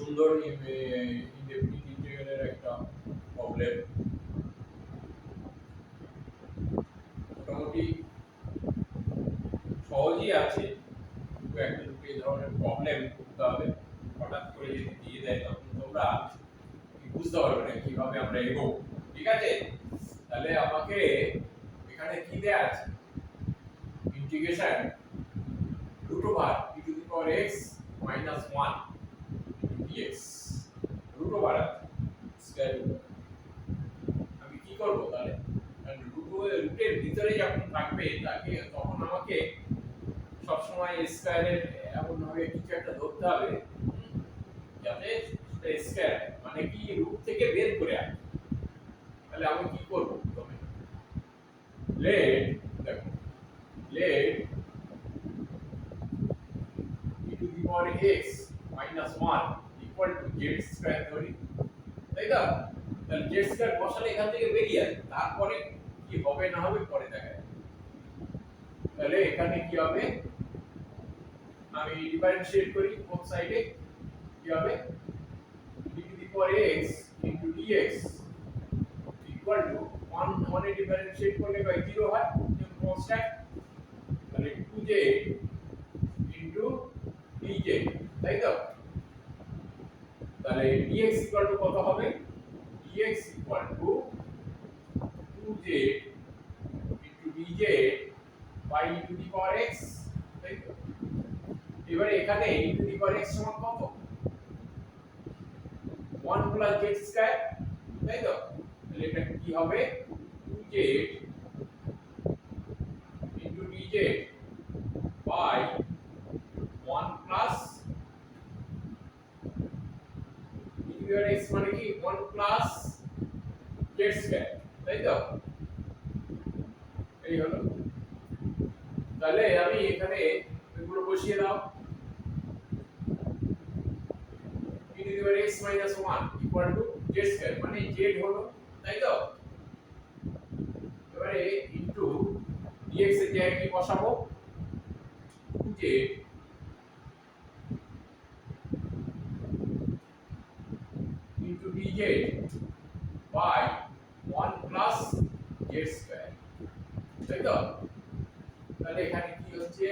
সুন্দর ইনডেফিনিট ইন্টিগ্রালের একটা প্রবলেম। মোটামুটি সহজই আছে, কিন্তু একটা দুটো এই ধরনের প্রবলেম করতে হবে। হঠাৎ করে যদি দিয়ে দেয় তখন তোমরা বুঝতে পারবে না কিভাবে আমরা এগোবো। ঠিক আছে, তাহলে আমাকে এখানে কি দেয়া আছে, integration root over e to the power x minus 1 dx root over square root. আমি কি করব তাহলে, রুটের ভিতরে যখন থাকবে তাকে তখন আমাকে সবসময় স্কয়ারের এমন ভাবে কিছু একটা ধরতে হবে যাতে স্কয়ার মানে কি রুট থেকে বের করে আনে। তাহলে আমি কি করব, তবে লেট দেখো late e to the power x minus 1 equal to z square ধরি, তাই তো? তাহলে z স্কয়ার বসালে এখান থেকে বেরিয়ে আসবে, তারপরে কি হবে না হবে পরে দেখা যাবে। তাহলে এখানে কি হবে, আমি ডিফারেন্সিয়েট করি both সাইডে, কি হবে e to the power x into dx equal to 1 A differentiate করলে বাই 0 হয়, কনস্ট্যান্ট। তাহলে 2z into dz, তাই তো? তাহলে dx equal to কত হবে, dx equal to 2z into dz by e to the power x, তাই তো? এবারে এখানে e to the power x সমান কত, 1 plus z স্কয়ার, তাই তো? তাহলে এটা কি হবে, 2z into dz by 1 plus e to the power x মানে কি 1 plus z স্কয়ার, তাই তো? এই হলো। তাহলে আমি এখানে এগুলো বসিয়ে দাও, e to the power x minus 1 equal to z square মানে z হলো, তাই তো? এবারে ইনটু dx এর জায়গায় কি বসাবো, 2z into dz by 1 plus z square, তাই তো? তাহলে এখানে কি হচ্ছে,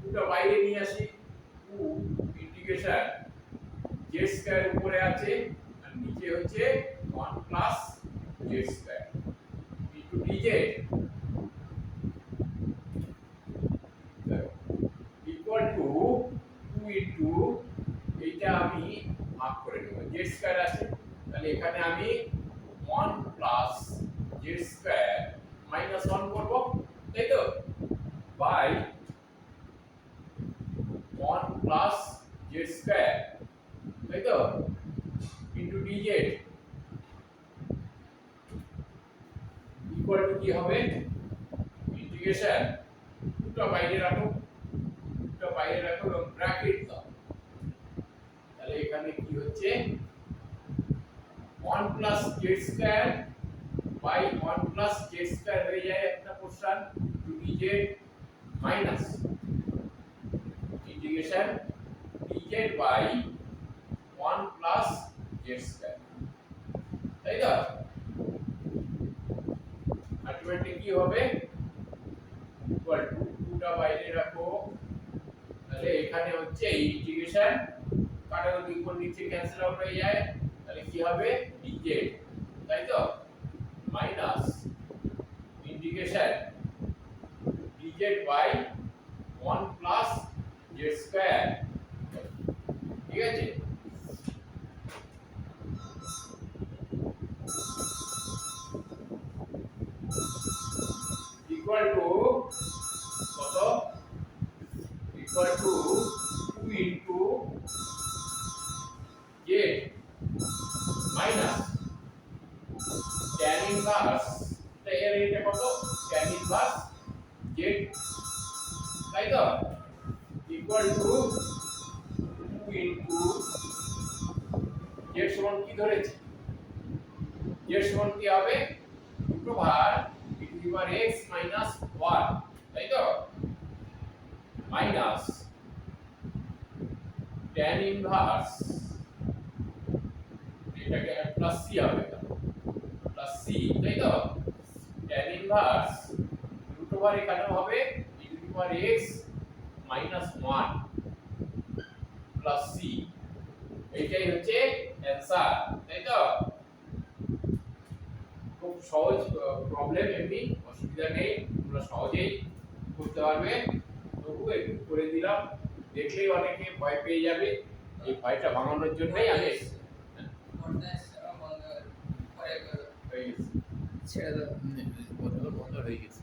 2 টা বাইরে নিয়ে আসি, 2 ইন্টিগ্রেশন z স্কয়ার উপরে আছে আর নিচে হচ্ছে 1 plus z square into dz equal to 2 into এইটা আমি ভাগ করে নেব, z স্কয়ার আছে, তাহলে এখানে আমি 1 প্লাস z স্কয়ার মাইনাস 1 করব, তাই তো? বাই 1 প্লাস z স্কয়ার, তাই তো? ইনটু dz ইকুয়াল টু কি হবে, ইন্টিগ্রেশন 2 টা বাইরে রাখো, 2 টা বাইরে রাখো এবং ব্র্যাকেট দাও। তাহলে এখানে কি হচ্ছে, 1 plus z square by 1 plus z square হয়ে যায় একটা portion, two dz minus integration dz by 1 plus z square, তাই তো? আলটিমেটলি কি হবে, ইকুয়াল টু 2 টা বাইরে রাখো, তাহলে এখানে হচ্ছে ইন্টিগ্রেশন কাটাকুটি উপর নিচে ক্যান্সেল আউট হয়ে যায়, তাহলে কি হবে dz, তাই তো? Minus integration dz by 1 plus z square, ঠিক আছে? ইকুয়াল টু কত, equal to 2 into z minus tan inverse, এর এটা কত, tan ইনভার্স z, তাই তো? ইকুয়াল টু 2 ইনটু z সমান কি ধরেছি, z সমান কি হবে, root over e to the power x minus 1, তাই তো? মাইনাস tan ইনভার্স প্লাস সি হবে প্লাস সি, তাই তো? tan ইনভার্স রুট ওভার এখানে হবে e to the power x minus 1 plus C, এইটাই হচ্ছে অ্যানসার, তাই তো? খুব সহজ প্রবলেম, এমনি অসুবিধা নেই, তোমরা সহজেই করতে পারবে। তবু একটু করে দিলাম, দেখলেই অনেকে ভয় পেয়ে যাবে, এই ভয়টা ভাঙানোর জন্যই আমি এসেছি। হয়ে গেছে। ছেড়ে দাও। বন্ধ হয়ে গেছে।